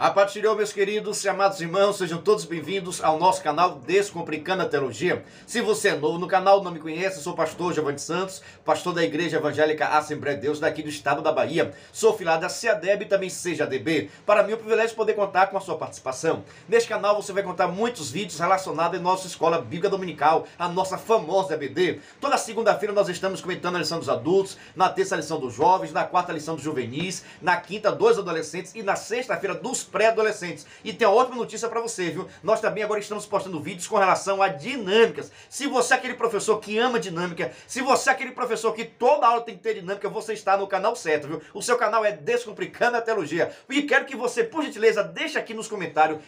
A paz do Senhor, meus queridos e amados irmãos, sejam todos bem-vindos ao nosso canal Descomplicando a Teologia. Se você é novo no canal, não me conhece, eu sou o pastor Giovanni Santos, pastor da Igreja Evangélica Assembleia de Deus, daqui do estado da Bahia. Sou filiado da CEADEB e também CEJADB. Para mim é um privilégio poder contar com a sua participação. Neste canal você vai contar muitos vídeos relacionados à nossa escola bíblica dominical, a nossa famosa EBD. Toda segunda-feira nós estamos comentando a lição dos adultos, na terça a lição dos jovens, na quarta a lição dos juvenis, na quinta dos adolescentes e na sexta-feira dos pré-adolescentes. E tem uma ótima notícia para você, viu? Nós também agora estamos postando vídeos com relação a dinâmicas. Se você é aquele professor que ama dinâmica, se você é aquele professor que toda aula tem que ter dinâmica, você está no canal certo, viu? O seu canal é Descomplicando a Teologia. E quero que você, por gentileza, deixe aqui nos comentários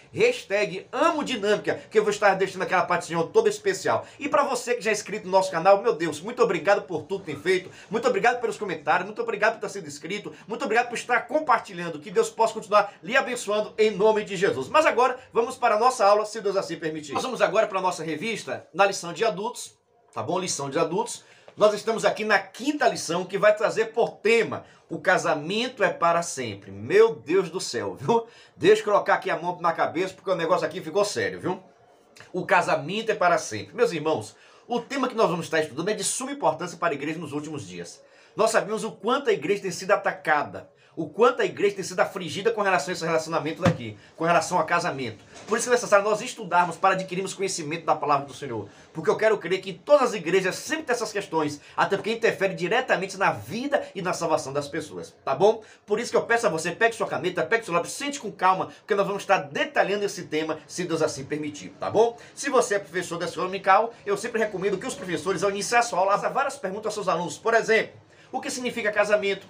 #AmoDinâmica, que eu vou estar deixando aquela partezinha toda especial. E para você que já é inscrito no nosso canal, meu Deus, muito obrigado por tudo que tem feito, muito obrigado pelos comentários, muito obrigado por ter sido inscrito, muito obrigado por estar compartilhando, que Deus possa continuar lhe abençoando em nome de Jesus. Mas agora vamos para a nossa aula, se Deus assim permitir. Nós vamos agora para a nossa revista, na lição de adultos, tá bom? Lição de adultos. Nós estamos aqui na quinta lição, que vai trazer por tema: o casamento é para sempre. Meu Deus do céu, viu? Deixa eu colocar aqui a mão na cabeça, porque o negócio aqui ficou sério, viu? O casamento é para sempre. Meus irmãos, o tema que nós vamos estar estudando é de suma importância para a igreja nos últimos dias. Nós sabemos o quanto a igreja tem sido atacada, o quanto a igreja tem sido afligida com relação a esse relacionamento daqui, com relação a casamento. Por isso é necessário nós estudarmos para adquirirmos conhecimento da palavra do Senhor. Porque eu quero crer que em todas as igrejas sempre tem essas questões, até porque interfere diretamente na vida e na salvação das pessoas, tá bom? Por isso que eu peço a você, pegue sua caneta, pegue seu lápis, sente com calma, porque nós vamos estar detalhando esse tema, se Deus assim permitir, tá bom? Se você é professor da escola dominical, eu sempre recomendo que os professores, ao iniciar a sua aula, façam várias perguntas aos seus alunos. Por exemplo, o que significa casamento?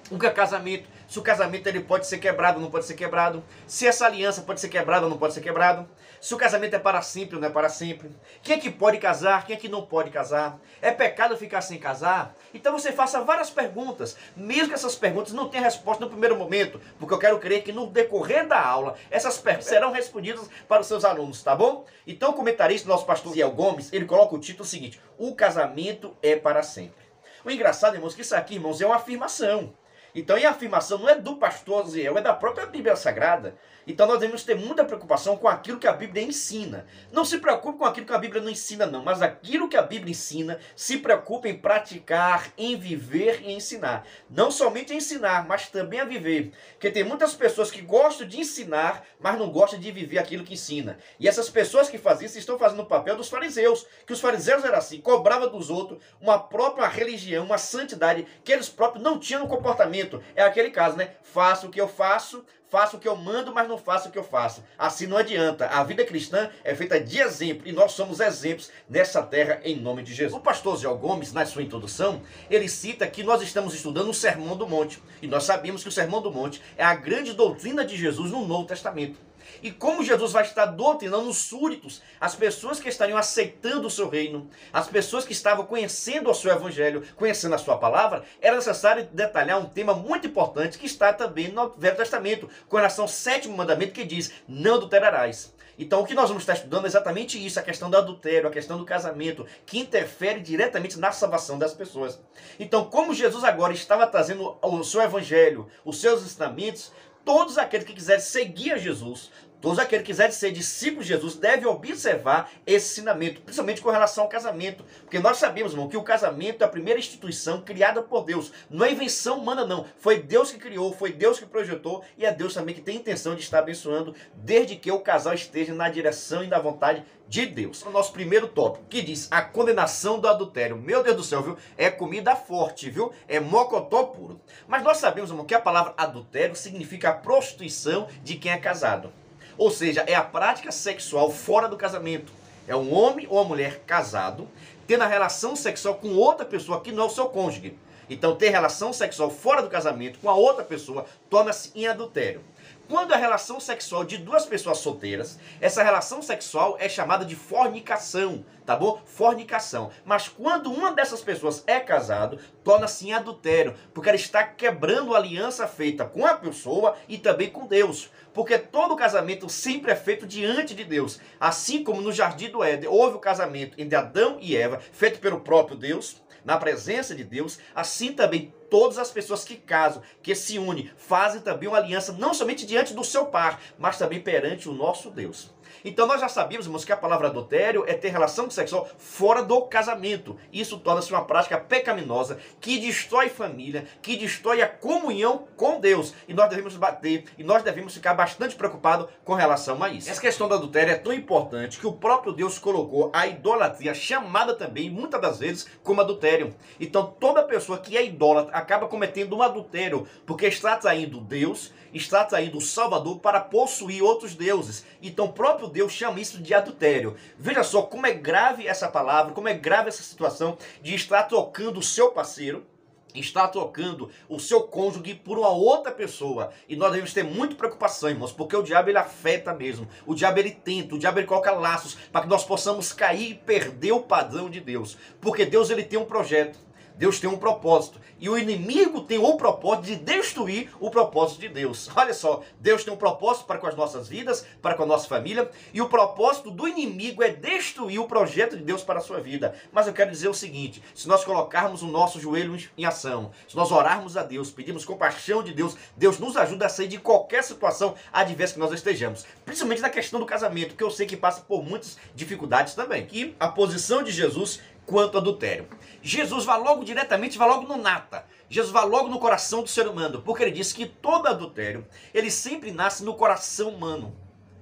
O que é casamento? Se o casamento ele pode ser quebrado ou não pode ser quebrado? Se essa aliança pode ser quebrada ou não pode ser quebrado? Se o casamento é para sempre ou não é para sempre? Quem é que pode casar? Quem é que não pode casar? É pecado ficar sem casar? Então você faça várias perguntas, mesmo que essas perguntas não tenham resposta no primeiro momento, porque eu quero crer que no decorrer da aula, essas perguntas serão respondidas para os seus alunos, tá bom? Então o comentarista, nosso pastor Ziel Gomes, ele coloca o título seguinte: o casamento é para sempre. O engraçado, irmãos, que isso aqui, irmãos, é uma afirmação. Então, e a afirmação não é do pastor Ziel, é da própria Bíblia Sagrada. Então nós devemos ter muita preocupação com aquilo que a Bíblia ensina. Não se preocupe com aquilo que a Bíblia não ensina, não. Mas aquilo que a Bíblia ensina, se preocupe em praticar, em viver e ensinar. Não somente a ensinar, mas também a viver. Porque tem muitas pessoas que gostam de ensinar, mas não gostam de viver aquilo que ensina. E essas pessoas que fazem isso estão fazendo o papel dos fariseus. Que os fariseus eram assim, cobravam dos outros uma própria religião, uma santidade que eles próprios não tinham no comportamento. É aquele caso, né? Faço o que eu faço, faço o que eu mando, mas não faço o que eu faço. Assim não adianta. A vida cristã é feita de exemplo e nós somos exemplos nessa terra em nome de Jesus. O pastor Ziel Gomes, na sua introdução, ele cita que nós estamos estudando o Sermão do Monte. E nós sabemos que o Sermão do Monte é a grande doutrina de Jesus no Novo Testamento. E como Jesus vai estar doutrinando os súditos, as pessoas que estariam aceitando o seu reino, as pessoas que estavam conhecendo o seu evangelho, conhecendo a sua palavra, era necessário detalhar um tema muito importante que está também no Velho Testamento, com relação ao 7º mandamento que diz: não adulterarás. Então o que nós vamos estar estudando é exatamente isso, a questão do adultério, a questão do casamento, que interfere diretamente na salvação das pessoas. Então, como Jesus agora estava trazendo o seu evangelho, os seus ensinamentos, todos aqueles que quiserem seguir a Jesus, todos aqueles que quiserem ser discípulos de Jesus, devem observar esse ensinamento, principalmente com relação ao casamento. Porque nós sabemos, irmão, que o casamento é a primeira instituição criada por Deus. Não é invenção humana, não. Foi Deus que criou, foi Deus que projetou, e é Deus também que tem intenção de estar abençoando, desde que o casal esteja na direção e na vontade de Deus. O nosso primeiro tópico, que diz a condenação do adultério. Meu Deus do céu, viu? É comida forte, viu? É mocotó puro. Mas nós sabemos, irmão, que a palavra adultério significa a prostituição de quem é casado. Ou seja, é a prática sexual fora do casamento. É um homem ou uma mulher casado tendo a relação sexual com outra pessoa que não é o seu cônjuge. Então, ter relação sexual fora do casamento com a outra pessoa torna-se em adultério. Quando a relação sexual de duas pessoas solteiras, essa relação sexual é chamada de fornicação, tá bom? Fornicação. Mas quando uma dessas pessoas é casado, torna-se em adultério, porque ela está quebrando a aliança feita com a pessoa e também com Deus. Porque todo casamento sempre é feito diante de Deus. Assim como no Jardim do Éden houve o casamento entre Adão e Eva, feito pelo próprio Deus, na presença de Deus, assim também todas as pessoas que casam, que se unem, fazem também uma aliança, não somente diante do seu par, mas também perante o nosso Deus. Então nós já sabíamos, irmãos, que a palavra adultério é ter relação sexual fora do casamento. Isso torna-se uma prática pecaminosa que destrói família, que destrói a comunhão com Deus. E nós devemos bater, e nós devemos ficar bastante preocupados com relação a isso. Essa questão do adultério é tão importante que o próprio Deus colocou a idolatria, chamada também, muitas das vezes, como adultério. Então toda pessoa que é idólatra acaba cometendo um adultério, porque está traindo Deus, está traindo o Salvador para possuir outros deuses. Então o próprio Deus chama isso de adultério. Veja só como é grave essa palavra, como é grave essa situação de estar trocando o seu parceiro, está trocando o seu cônjuge por uma outra pessoa. E nós devemos ter muita preocupação, irmãos, porque o diabo ele afeta mesmo. O diabo ele tenta, o diabo ele coloca laços para que nós possamos cair e perder o padrão de Deus. Porque Deus ele tem um projeto. Deus tem um propósito. E o inimigo tem o propósito de destruir o propósito de Deus. Olha só, Deus tem um propósito para com as nossas vidas, para com a nossa família. E o propósito do inimigo é destruir o projeto de Deus para a sua vida. Mas eu quero dizer o seguinte, se nós colocarmos o nosso joelho em ação, se nós orarmos a Deus, pedimos compaixão de Deus, Deus nos ajuda a sair de qualquer situação adversa que nós estejamos. Principalmente na questão do casamento, que eu sei que passa por muitas dificuldades também. Que a posição de Jesus quanto ao adultério. Jesus vai logo diretamente, vai logo no nata. Jesus vai logo no coração do ser humano, porque ele diz que todo adultério, ele sempre nasce no coração humano.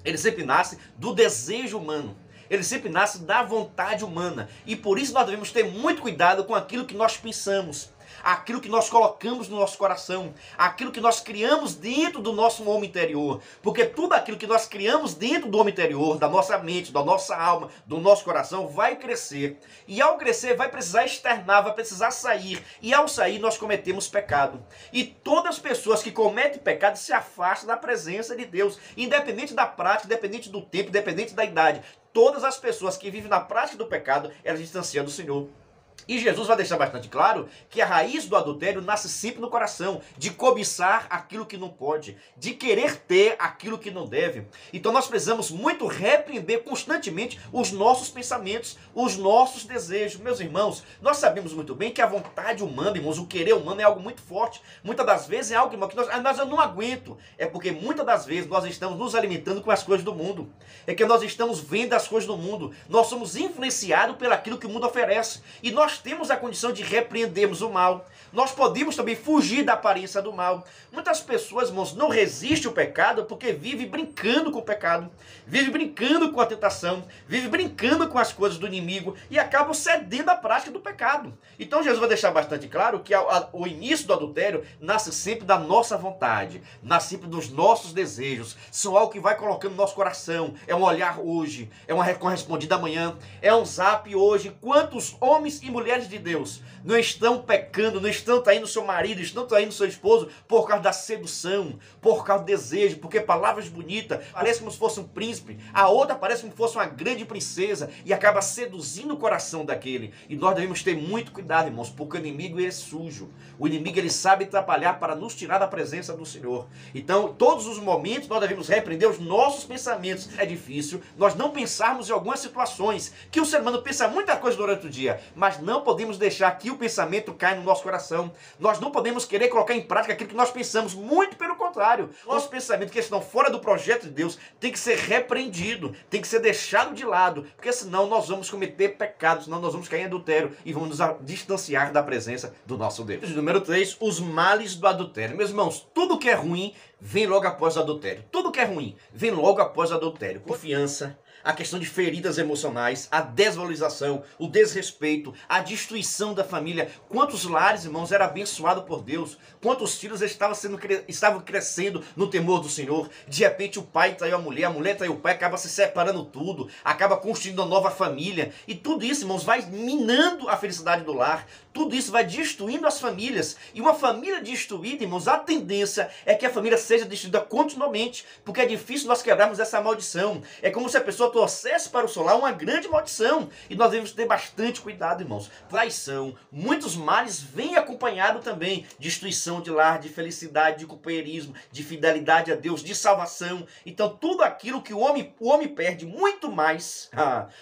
Ele sempre nasce do desejo humano. Ele sempre nasce da vontade humana. E por isso nós devemos ter muito cuidado com aquilo que nós pensamos, aquilo que nós colocamos no nosso coração, aquilo que nós criamos dentro do nosso homem interior. Porque tudo aquilo que nós criamos dentro do homem interior, da nossa mente, da nossa alma, do nosso coração, vai crescer. E ao crescer vai precisar externar, vai precisar sair. E ao sair nós cometemos pecado. E todas as pessoas que cometem pecado se afastam da presença de Deus. Independente da prática, independente do tempo, independente da idade. Todas as pessoas que vivem na prática do pecado, elas distanciam do Senhor. E Jesus vai deixar bastante claro que a raiz do adultério nasce sempre no coração, de cobiçar aquilo que não pode, de querer ter aquilo que não deve. Então nós precisamos muito repreender constantemente os nossos pensamentos, os nossos desejos. Meus irmãos, nós sabemos muito bem que a vontade humana, irmãos, o querer humano é algo muito forte. Muitas das vezes é algo que nós eu não aguento. É porque muitas das vezes nós estamos nos alimentando com as coisas do mundo. É que nós estamos vendo as coisas do mundo. Nós somos influenciados pelo aquilo que o mundo oferece. E nós temos a condição de repreendermos o mal. Nós podemos também fugir da aparência do mal. Muitas pessoas, irmãos, não resistem ao pecado porque vivem brincando com o pecado, vivem brincando com a tentação, vivem brincando com as coisas do inimigo e acabam cedendo à prática do pecado. Então Jesus vai deixar bastante claro que o início do adultério nasce sempre da nossa vontade, nasce sempre dos nossos desejos, são algo que vai colocando no nosso coração. É um olhar hoje, é uma correspondida amanhã, é um zap hoje. Quantos homens e mulheres de Deus não estão pecando, não estão traindo seu marido, estão traindo seu esposo por causa da sedução, por causa do desejo, porque palavras bonitas, parece como se fosse um príncipe, a outra parece como se fosse uma grande princesa e acaba seduzindo o coração daquele. E nós devemos ter muito cuidado, irmãos, porque o inimigo ele é sujo, o inimigo ele sabe trabalhar para nos tirar da presença do Senhor. Então, todos os momentos nós devemos repreender os nossos pensamentos. É difícil nós não pensarmos em algumas situações, que o ser humano pensa muita coisa durante o dia, mas não podemos deixar que o pensamento caia no nosso coração. Nós não podemos querer colocar em prática aquilo que nós pensamos, muito pelo contrário. Nossos pensamentos que estão fora do projeto de Deus tem que ser repreendido, tem que ser deixado de lado, porque senão nós vamos cometer pecados, senão nós vamos cair em adultério e vamos nos distanciar da presença do nosso Deus. Número 3, os males do adultério. Meus irmãos, tudo que é ruim vem logo após o adultério. Tudo que é ruim vem logo após o adultério. Confiança, a questão de feridas emocionais, a desvalorização, o desrespeito, a destruição da família. Quantos lares, irmãos, eram abençoados por Deus? Quantos filhos estavam crescendo no temor do Senhor? De repente o pai traiu a mulher traiu o pai, acaba se separando tudo, acaba construindo uma nova família. E tudo isso, irmãos, vai minando a felicidade do lar. Tudo isso vai destruindo as famílias. E uma família destruída, irmãos, a tendência é que a família seja destruída continuamente, porque é difícil nós quebrarmos essa maldição. É como se a pessoa trouxesse para o solar uma grande maldição. E nós devemos ter bastante cuidado, irmãos. Traição, muitos males vêm acompanhado também. Destruição de lar, de felicidade, de companheirismo, de fidelidade a Deus, de salvação. Então tudo aquilo que o homem perde muito mais,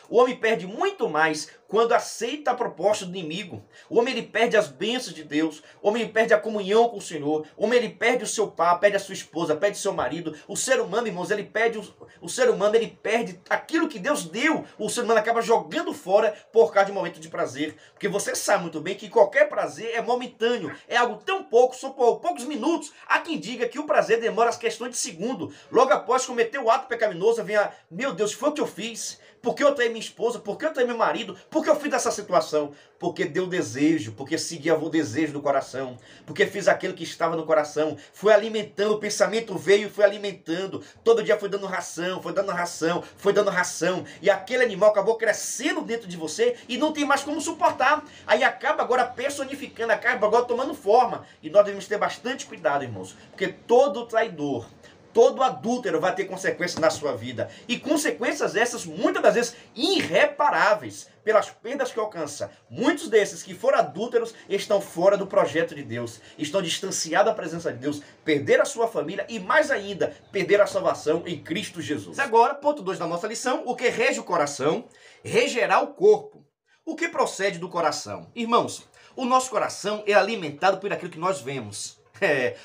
o homem perde muito mais quando aceita a proposta do inimigo. O homem ele perde as bênçãos de Deus, o homem ele perde a comunhão com o Senhor, o homem ele perde o seu pai, perde a sua esposa, perde o seu marido. O ser humano, irmãos, ele perde o ser humano, ele perde aquilo que Deus deu. O ser humano acaba jogando fora por causa de um momento de prazer. Porque você sabe muito bem que qualquer prazer é momentâneo, é algo tão pouco, só por poucos minutos. Há quem diga que o prazer demora as questões de segundo. Logo após cometer o ato pecaminoso, vem a, meu Deus, foi o que eu fiz? Por que eu traí minha esposa? Por que eu traí meu marido? Por que eu fiz dessa situação? Porque deu desejo, porque seguia o desejo do coração, porque fiz aquilo que estava no coração, foi alimentando, o pensamento veio e foi alimentando, todo dia foi dando ração, foi dando ração, foi dando ração, e aquele animal acabou crescendo dentro de você e não tem mais como suportar. Aí acaba agora personificando, acaba agora tomando forma, e nós devemos ter bastante cuidado, irmãos, porque todo traidor, todo adúltero vai ter consequências na sua vida. E consequências essas, muitas das vezes, irreparáveis, pelas perdas que alcança. Muitos desses que foram adúlteros estão fora do projeto de Deus. Estão distanciados da presença de Deus. Perderam a sua família e, mais ainda, perderam a salvação em Cristo Jesus. Agora, ponto 2 da nossa lição. O que rege o coração, regerá o corpo. O que procede do coração? Irmãos, o nosso coração é alimentado por aquilo que nós vemos.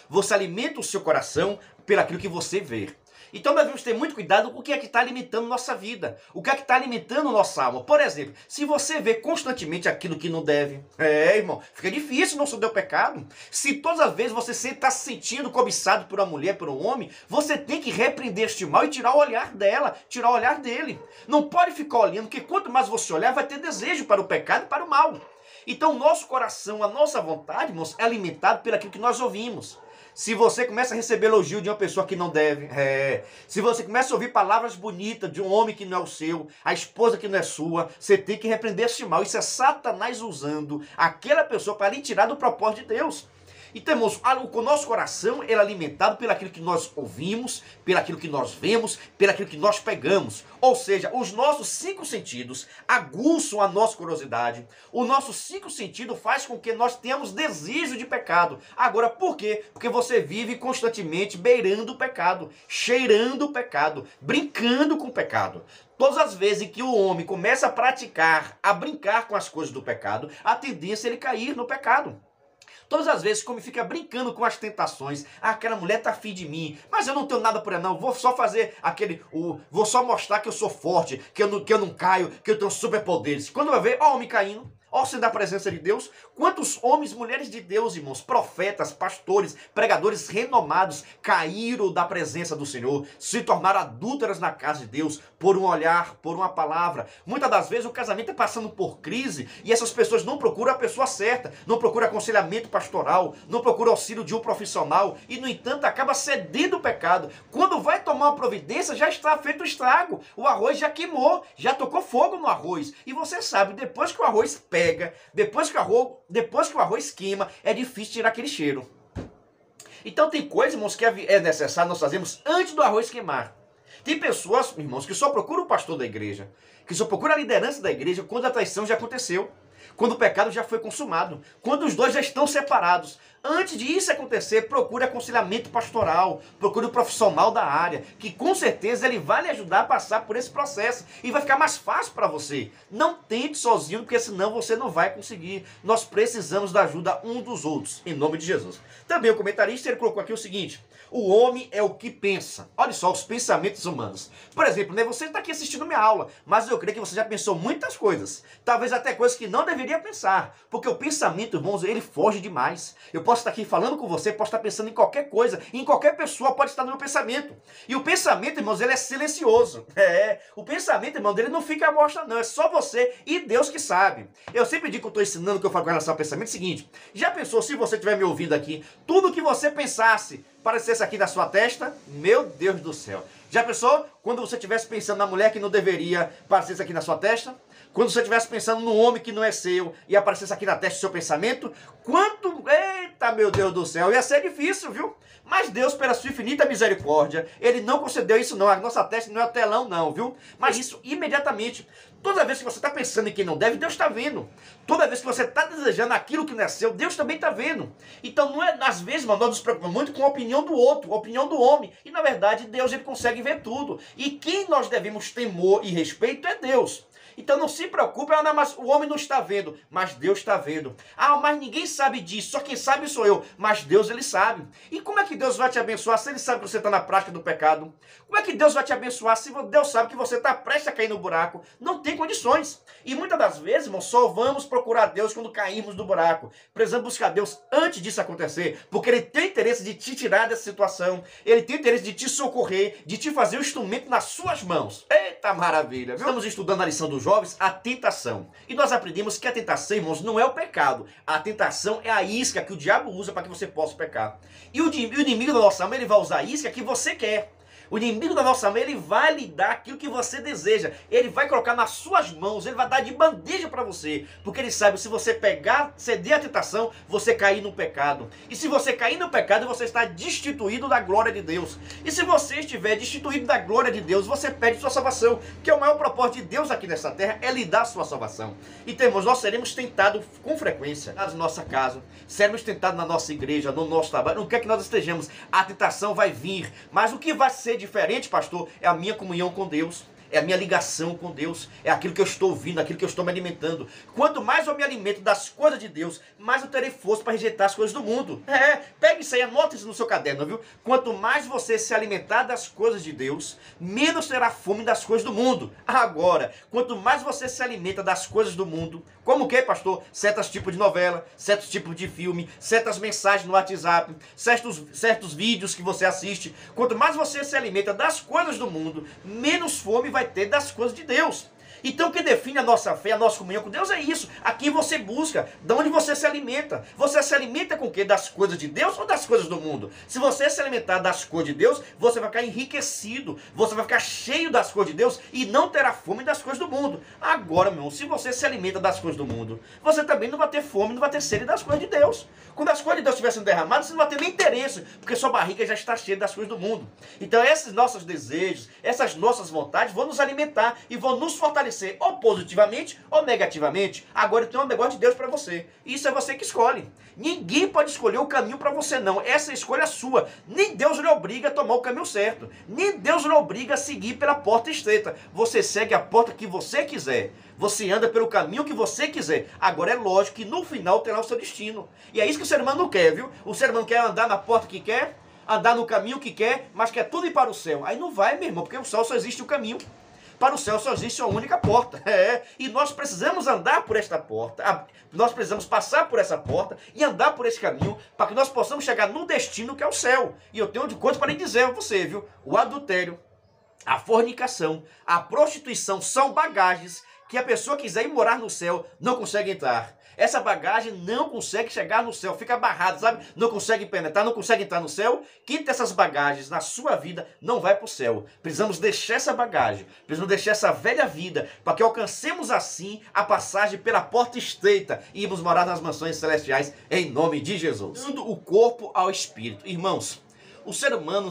Você alimenta o seu coração pelo aquilo que você vê. Então nós devemos ter muito cuidado com o que é que está alimentando nossa vida, o que é que está alimentando nossa alma. Por exemplo, se você vê constantemente aquilo que não deve, irmão, fica difícil não ceder o pecado. Se todas as vezes você está se sentindo cobiçado por uma mulher, por um homem, você tem que repreender este mal e tirar o olhar dela, tirar o olhar dele. Não pode ficar olhando, porque quanto mais você olhar, vai ter desejo para o pecado e para o mal. Então o nosso coração, a nossa vontade, irmãos, é alimentado pelo aquilo que nós ouvimos. Se você começa a receber elogio de uma pessoa que não deve, se você começa a ouvir palavras bonitas de um homem que não é o seu, a esposa que não é sua, você tem que repreender esse mal. Isso é Satanás usando aquela pessoa para lhe tirar do propósito de Deus. Então, irmãos, o nosso coração é alimentado pelo aquilo que nós ouvimos, pelo aquilo que nós vemos, pelo aquilo que nós pegamos. Ou seja, os nossos 5 sentidos aguçam a nossa curiosidade. Os nossos 5 sentidos faz com que nós tenhamos desejo de pecado. Agora, por quê? Porque você vive constantemente beirando o pecado, cheirando o pecado, brincando com o pecado. Todas as vezes que o homem começa a praticar, a brincar com as coisas do pecado, a tendência é ele cair no pecado. Todas as vezes que o homem fica brincando com as tentações, aquela mulher tá afim de mim, mas eu não tenho nada por ela não, vou só fazer vou só mostrar que eu sou forte, que eu não caio, que eu tenho superpoderes. Quando vai ver, ó o homem caindo, ó sendo da presença de Deus. Quantos homens, mulheres de Deus, irmãos, profetas, pastores, pregadores renomados, caíram da presença do Senhor, se tornaram adúlteras na casa de Deus, por um olhar, por uma palavra. Muitas das vezes o casamento é passando por crise e essas pessoas não procuram a pessoa certa, não procuram aconselhamento pastoral, não procuram auxílio de um profissional e, no entanto, acaba cedendo o pecado. Quando vai tomar uma providência, já está feito o estrago. O arroz já queimou, já tocou fogo no arroz. E você sabe, depois que o arroz pega, depois que o arroz queima, é difícil tirar aquele cheiro. Então tem coisas, irmãos, que é necessário nós fazermos antes do arroz queimar. Tem pessoas, irmãos, que só procuram o pastor da igreja, que só procuram a liderança da igreja quando a traição já aconteceu, quando o pecado já foi consumado, quando os dois já estão separados. Antes de isso acontecer, procure aconselhamento pastoral, procure um profissional da área, que com certeza ele vai lhe ajudar a passar por esse processo e vai ficar mais fácil para você. Não tente sozinho, porque senão você não vai conseguir. Nós precisamos da ajuda um dos outros, em nome de Jesus. Também o comentarista ele colocou aqui o seguinte: o homem é o que pensa. Olha só, os pensamentos humanos. Por exemplo, né, você está aqui assistindo minha aula, mas eu creio que você já pensou muitas coisas. Talvez até coisas que não deveria pensar. Porque o pensamento, irmãos, ele foge demais. Eu posso estar aqui falando com você, posso estar pensando em qualquer coisa, em qualquer pessoa pode estar no meu pensamento. E o pensamento, irmãos, ele é silencioso. O pensamento, irmão, ele não fica à mostra não, é só você e Deus que sabe. Eu sempre digo que eu estou ensinando, que eu falo com relação ao pensamento, é o seguinte: já pensou, se você estiver me ouvindo aqui, tudo que você pensasse aparecesse aqui na sua testa? Meu Deus do céu. Já pensou quando você estivesse pensando na mulher que não deveria, aparecesse aqui na sua testa? Quando você estivesse pensando num homem que não é seu e aparecesse aqui na testa do seu pensamento? Eita, meu Deus do céu, ia ser difícil, viu? Mas Deus, pela sua infinita misericórdia, Ele não concedeu isso não. A nossa testa não é telão não, viu? Mas isso imediatamente. Toda vez que você está pensando em quem não deve, Deus está vendo. Toda vez que você está desejando aquilo que não é seu, Deus também está vendo. Então, não é, às vezes, nós nos preocupamos muito com a opinião do outro, a opinião do homem. E, na verdade, Deus ele consegue ver tudo. E quem nós devemos temor e respeito é Deus. Então não se preocupe, não, mas o homem não está vendo, mas Deus está vendo. Ah, mas ninguém sabe disso, só quem sabe sou eu, mas Deus ele sabe. E como é que Deus vai te abençoar se ele sabe que você está na prática do pecado? Como é que Deus vai te abençoar se Deus sabe que você está prestes a cair no buraco? Não tem condições. E muitas das vezes, irmão, só vamos procurar Deus quando caímos no buraco. Precisamos buscar Deus antes disso acontecer, porque ele tem interesse de te tirar dessa situação, ele tem interesse de te socorrer, de te fazer o instrumento nas suas mãos. Eita maravilha, viu? Estamos estudando a lição dos jovens, a tentação. E nós aprendemos que a tentação, irmãos, não é o pecado. A tentação é a isca que o diabo usa para que você possa pecar. E o inimigo da nossa alma, ele vai usar a isca que você quer. O inimigo da nossa alma, ele vai lhe dar aquilo que você deseja. Ele vai colocar nas suas mãos, ele vai dar de bandeja para você. Porque ele sabe, se você pegar, ceder à tentação, você cair no pecado. E se você cair no pecado, você está destituído da glória de Deus. E se você estiver destituído da glória de Deus, você perde sua salvação. Que é o maior propósito de Deus aqui nessa terra, é lhe dar sua salvação. Então, irmãos, nós seremos tentados com frequência na nossa casa. Seremos tentados na nossa igreja, no nosso trabalho. Não quer que nós estejamos. A tentação vai vir. Mas o que vai ser diferente, pastor, é a minha comunhão com Deus, é a minha ligação com Deus, é aquilo que eu estou ouvindo, aquilo que eu estou me alimentando. Quanto mais eu me alimento das coisas de Deus, mais eu terei força para rejeitar as coisas do mundo. Pegue isso aí, anota isso no seu caderno, viu? Quanto mais você se alimentar das coisas de Deus, menos terá fome das coisas do mundo. Agora, quanto mais você se alimenta das coisas do mundo, como o que, pastor? Certos tipos de novela, certos tipos de filme, certas mensagens no WhatsApp, certos vídeos que você assiste. Quanto mais você se alimenta das coisas do mundo, menos fome vai ter das coisas de Deus. Então o que define a nossa fé, a nossa comunhão com Deus é isso. Aqui você busca, de onde você se alimenta. Você se alimenta com o quê? Das coisas de Deus ou das coisas do mundo? Se você se alimentar das coisas de Deus, você vai ficar enriquecido. Você vai ficar cheio das coisas de Deus e não terá fome das coisas do mundo. Agora, meu irmão, se você se alimenta das coisas do mundo, você também não vai ter fome, não vai ter sede das coisas de Deus. Quando as coisas de Deus estiverem derramadas, você não vai ter nem interesse, porque sua barriga já está cheia das coisas do mundo. Então esses nossos desejos, essas nossas vontades vão nos alimentar e vão nos fortalecer ou positivamente ou negativamente. Agora tem um negócio de Deus para você. Isso é você que escolhe. Ninguém pode escolher o caminho para você, não. Essa escolha é sua. Nem Deus lhe obriga a tomar o caminho certo. Nem Deus lhe obriga a seguir pela porta estreita. Você segue a porta que você quiser. Você anda pelo caminho que você quiser. Agora é lógico que no final terá o seu destino. E é isso que o ser humano não quer, viu? O ser humano quer andar na porta que quer, andar no caminho que quer, mas quer tudo ir para o céu. Aí não vai, meu irmão, porque o céu só existe o caminho. Para o céu só existe uma única porta. E nós precisamos andar por esta porta. Nós precisamos passar por essa porta e andar por esse caminho para que nós possamos chegar no destino que é o céu. E eu tenho de coisa para lhe dizer a você, viu? O adultério, a fornicação, a prostituição são bagagens que a pessoa quiser ir morar no céu não consegue entrar. Essa bagagem não consegue chegar no céu, fica barrado, sabe? Não consegue penetrar, não consegue entrar no céu. Quem tem essas bagagens na sua vida não vai para o céu. Precisamos deixar essa bagagem, precisamos deixar essa velha vida, para que alcancemos assim a passagem pela porta estreita e irmos morar nas mansões celestiais em nome de Jesus. Dando o corpo ao espírito. Irmãos, o ser humano,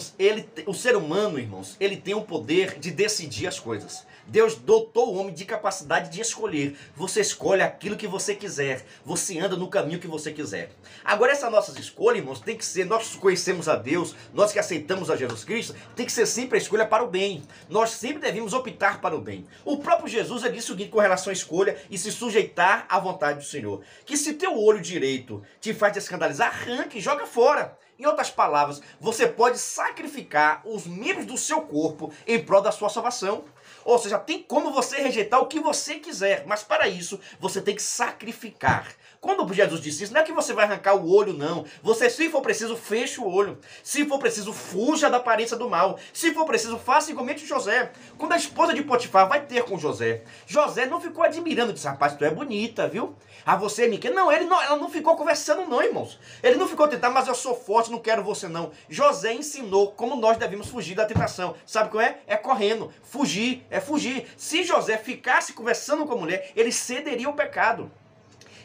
irmãos, ele tem o poder de decidir as coisas. Deus dotou o homem de capacidade de escolher. Você escolhe aquilo que você quiser. Você anda no caminho que você quiser. Agora, essas nossas escolhas, irmãos, tem que ser, nós conhecemos a Deus, nós que aceitamos a Jesus Cristo, tem que ser sempre a escolha para o bem. Nós sempre devemos optar para o bem. O próprio Jesus ele disse o seguinte com relação à escolha e se sujeitar à vontade do Senhor. Que se teu olho direito te faz te escandalizar, arranque e joga fora. Em outras palavras, você pode sacrificar os membros do seu corpo em prol da sua salvação. Ou seja, tem como você rejeitar o que você quiser, mas para isso você tem que sacrificar. Quando Jesus disse isso, não é que você vai arrancar o olho, não. Você, se for preciso, feche o olho. Se for preciso, fuja da aparência do mal. Se for preciso, faça igualmente José. Quando a esposa de Potifar vai ter com José, José não ficou admirando, disse, rapaz, tu é bonita, viu? Ah, você me quer? Não, ela não ficou conversando não, irmãos. Ele não ficou tentando, mas eu sou forte, não quero você não. José ensinou como nós devemos fugir da tentação. Sabe qual é? É correndo. Fugir, é fugir. Se José ficasse conversando com a mulher, ele cederia ao pecado.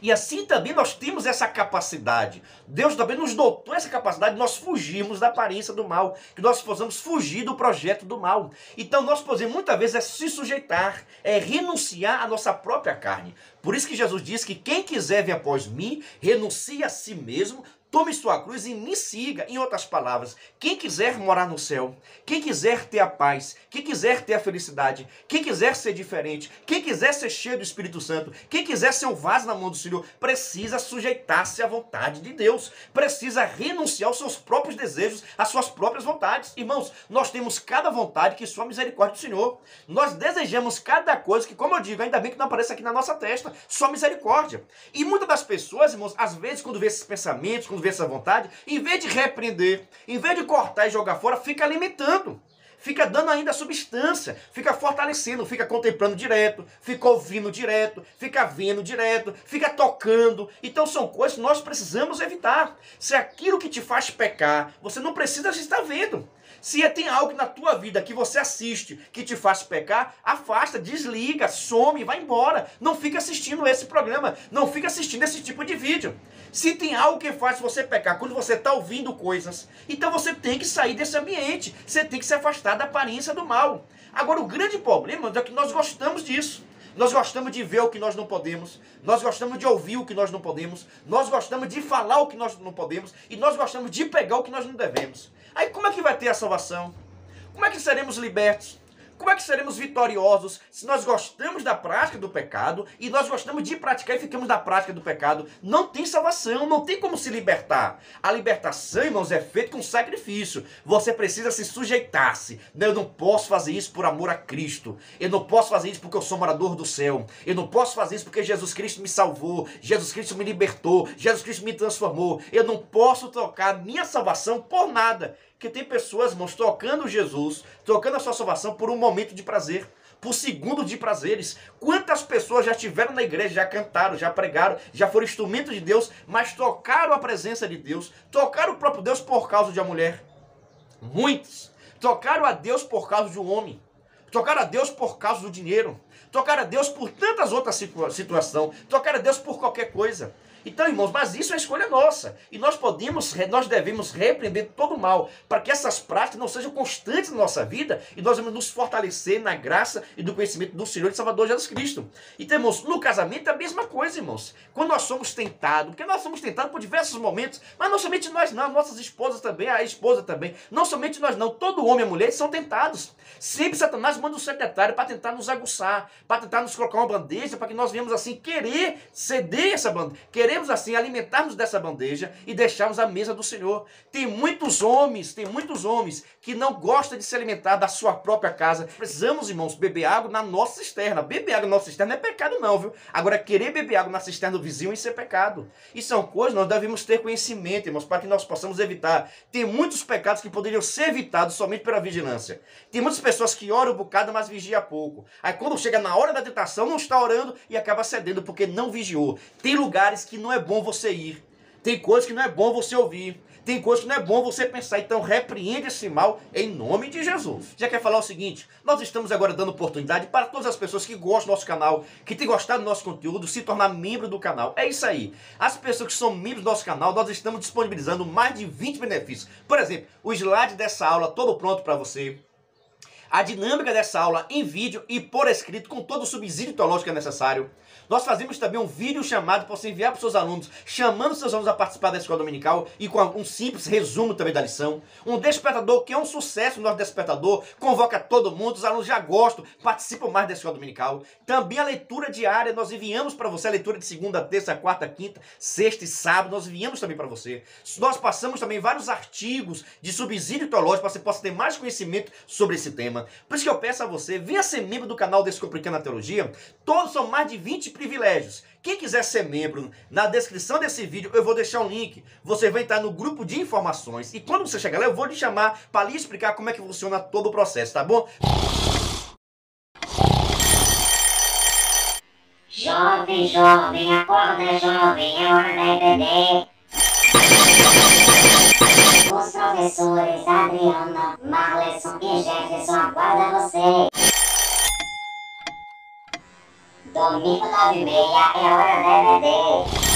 E assim também nós temos essa capacidade. Deus também nos dotou essa capacidade de nós fugirmos da aparência do mal, que nós possamos fugir do projeto do mal. Então nós podemos muitas vezes é se sujeitar, é renunciar à nossa própria carne. Por isso que Jesus diz que quem quiser vir após mim, renuncie a si mesmo, tome sua cruz e me siga. Em outras palavras, quem quiser morar no céu, quem quiser ter a paz, quem quiser ter a felicidade, quem quiser ser diferente, quem quiser ser cheio do Espírito Santo, quem quiser ser um vaso na mão do Senhor, precisa sujeitar-se à vontade de Deus, precisa renunciar aos seus próprios desejos, às suas próprias vontades. Irmãos, nós temos cada vontade que só a misericórdia do Senhor. Nós desejamos cada coisa que, como eu digo, ainda bem que não aparece aqui na nossa testa, só misericórdia. E muitas das pessoas, irmãos, às vezes quando vê esses pensamentos, quando vê essa vontade, em vez de repreender, em vez de cortar e jogar fora, fica alimentando, fica dando ainda substância, fica fortalecendo, fica contemplando direto, fica ouvindo direto, fica vendo direto, fica tocando. Então são coisas que nós precisamos evitar. Se aquilo que te faz pecar, você não precisa estar vendo. Se tem algo na tua vida que você assiste que te faz pecar, afasta, desliga, some, vai embora. Não fica assistindo esse programa, não fica assistindo esse tipo de vídeo. Se tem algo que faz você pecar quando você está ouvindo coisas, então você tem que sair desse ambiente, você tem que se afastar da aparência do mal. Agora o grande problema é que nós gostamos disso. Nós gostamos de ver o que nós não podemos, nós gostamos de ouvir o que nós não podemos, nós gostamos de falar o que nós não podemos e nós gostamos de pegar o que nós não devemos. Aí como é que vai ter a salvação? Como é que seremos libertos? Como é que seremos vitoriosos se nós gostamos da prática do pecado e nós gostamos de praticar e ficamos na prática do pecado? Não tem salvação, não tem como se libertar. A libertação, irmãos, é feita com sacrifício. Você precisa se sujeitar-se. Eu não posso fazer isso por amor a Cristo. Eu não posso fazer isso porque eu sou morador do céu. Eu não posso fazer isso porque Jesus Cristo me salvou. Jesus Cristo me libertou. Jesus Cristo me transformou. Eu não posso trocar minha salvação por nada. Porque tem pessoas, irmãos, trocando Jesus, trocando a sua salvação por um momento de prazer, por segundos de prazeres. Quantas pessoas já estiveram na igreja, já cantaram, já pregaram, já foram instrumentos de Deus, mas trocaram a presença de Deus, trocaram o próprio Deus por causa de uma mulher. Muitos trocaram a Deus por causa de um homem, trocaram a Deus por causa do dinheiro, trocaram a Deus por tantas outras situações, trocaram a Deus por qualquer coisa. Então, irmãos, mas isso é escolha nossa. E nós devemos repreender todo o mal, para que essas práticas não sejam constantes na nossa vida e nós vamos nos fortalecer na graça e do conhecimento do Senhor e Salvador Jesus Cristo. Então, irmãos, no casamento é a mesma coisa, irmãos. Quando nós somos tentados, porque nós somos tentados por diversos momentos, mas não somente nós não, nossas esposas também, a esposa também, não somente nós não, todo homem e mulher são tentados. Sempre Satanás manda um secretário para tentar nos aguçar, para tentar nos colocar uma bandeja, para que nós venhamos assim querer ceder essa bandeja, queremos assim alimentarmos dessa bandeja e deixarmos a mesa do Senhor. Tem muitos homens que não gostam de se alimentar da sua própria casa. Precisamos, irmãos, beber água na nossa cisterna. Beber água na nossa cisterna não é pecado não, viu? Agora, querer beber água na cisterna do vizinho, isso é pecado. E são coisas que nós devemos ter conhecimento, irmãos, para que nós possamos evitar. Tem muitos pecados que poderiam ser evitados somente pela vigilância. Tem muitas pessoas que oram um bocado, mas vigiam pouco. Aí quando chega na hora da tentação, não está orando e acaba cedendo porque não vigiou. Tem lugares que não é bom você ir. Tem coisas que não é bom você ouvir. Tem coisas que não é bom você pensar. Então repreende esse mal em nome de Jesus. Já quer falar o seguinte, nós estamos agora dando oportunidade para todas as pessoas que gostam do nosso canal, que têm gostado do nosso conteúdo, se tornar membro do canal. É isso aí. As pessoas que são membros do nosso canal, nós estamos disponibilizando mais de 20 benefícios. Por exemplo, o slide dessa aula todo pronto para você. A dinâmica dessa aula em vídeo e por escrito, com todo o subsídio teológico que é necessário. Nós fazemos também um vídeo chamado para você enviar para os seus alunos, chamando os seus alunos a participar da escola dominical e com um simples resumo também da lição. Um despertador que é um sucesso, o nosso despertador, convoca todo mundo, os alunos já gostam, participam mais da escola dominical. Também a leitura diária, nós enviamos para você a leitura de segunda, terça, quarta, quinta, sexta e sábado, nós enviamos também para você. Nós passamos também vários artigos de subsídio teológico para que você possa ter mais conhecimento sobre esse tema. Por isso que eu peço a você, venha ser membro do canal Descomplicando a Teologia. Todos são mais de 20 privilégios. Quem quiser ser membro, na descrição desse vídeo eu vou deixar um link. Você vai entrar no grupo de informações e quando você chegar lá eu vou lhe chamar para lhe explicar como é que funciona todo o processo, tá bom? Jovem, jovem, acorda jovem, é hora da EBD. Os professores Adriana, Marleson e Jefferson aguardam você. Domingo 9h30 é hora do EBD.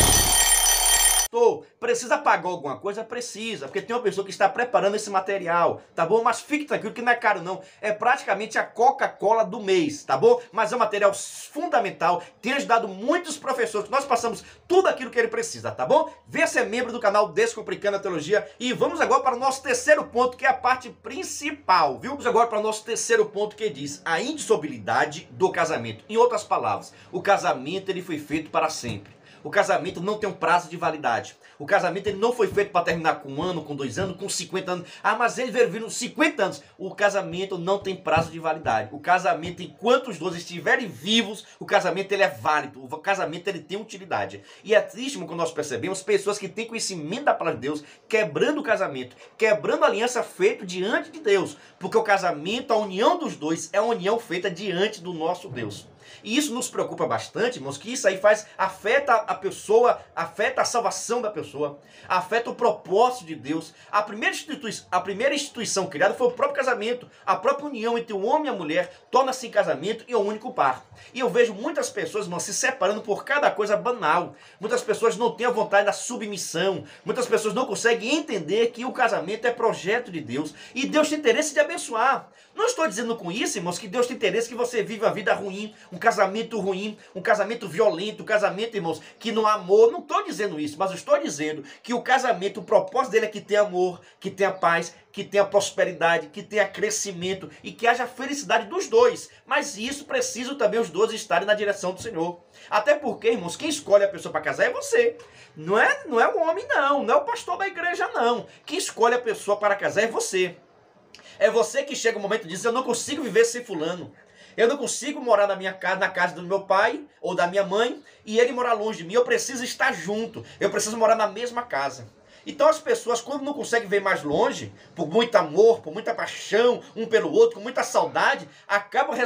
Precisa pagar alguma coisa? Precisa, porque tem uma pessoa que está preparando esse material, tá bom? Mas fique tranquilo que não é caro não, é praticamente a Coca-Cola do mês, tá bom? Mas é um material fundamental, tem ajudado muitos professores, nós passamos tudo aquilo que ele precisa, tá bom? Venha ser membro do canal Descomplicando a Teologia e vamos agora para o nosso terceiro ponto, que é a parte principal, viu? Vamos agora para o nosso terceiro ponto, que diz a indissolubilidade do casamento. Em outras palavras, o casamento ele foi feito para sempre. O casamento não tem um prazo de validade. O casamento ele não foi feito para terminar com 1 ano, com 2 anos, com 50 anos. Ah, mas eles viram 50 anos. O casamento não tem prazo de validade. O casamento, enquanto os dois estiverem vivos, o casamento ele é válido. O casamento ele tem utilidade. E é triste quando nós percebemos pessoas que têm conhecimento da palavra de Deus quebrando o casamento, quebrando a aliança feita diante de Deus. Porque o casamento, a união dos dois, é uma união feita diante do nosso Deus. E isso nos preocupa bastante, irmãos, que isso aí afeta a pessoa, afeta a salvação da pessoa, afeta o propósito de Deus. A primeira instituição criada foi o próprio casamento. A própria união entre o homem e a mulher torna-se em casamento e um único par. E eu vejo muitas pessoas, irmãos, se separando por cada coisa banal. Muitas pessoas não têm a vontade da submissão. Muitas pessoas não conseguem entender que o casamento é projeto de Deus. E Deus tem interesse de abençoar. Não estou dizendo com isso, irmãos, que Deus tem interesse que você viva uma vida ruim, um casamento ruim, um casamento violento, um casamento, irmãos, que não há amor. Não estou dizendo isso, mas eu estou dizendo que o casamento, o propósito dele é que tenha amor, que tenha paz, que tenha prosperidade, que tenha crescimento e que haja felicidade dos dois. Mas isso precisa também os dois estarem na direção do Senhor. Até porque, irmãos, quem escolhe a pessoa para casar é você. Não é o homem, não é o pastor da igreja, não. Quem escolhe a pessoa para casar é você. É você que chega um momento e diz, eu não consigo viver sem fulano. Eu não consigo morar na minha casa, na casa do meu pai ou da minha mãe, e ele morar longe de mim. Eu preciso estar junto. Eu preciso morar na mesma casa. Então as pessoas, quando não conseguem ver mais longe, por muito amor, por muita paixão, um pelo outro, com muita saudade, acabam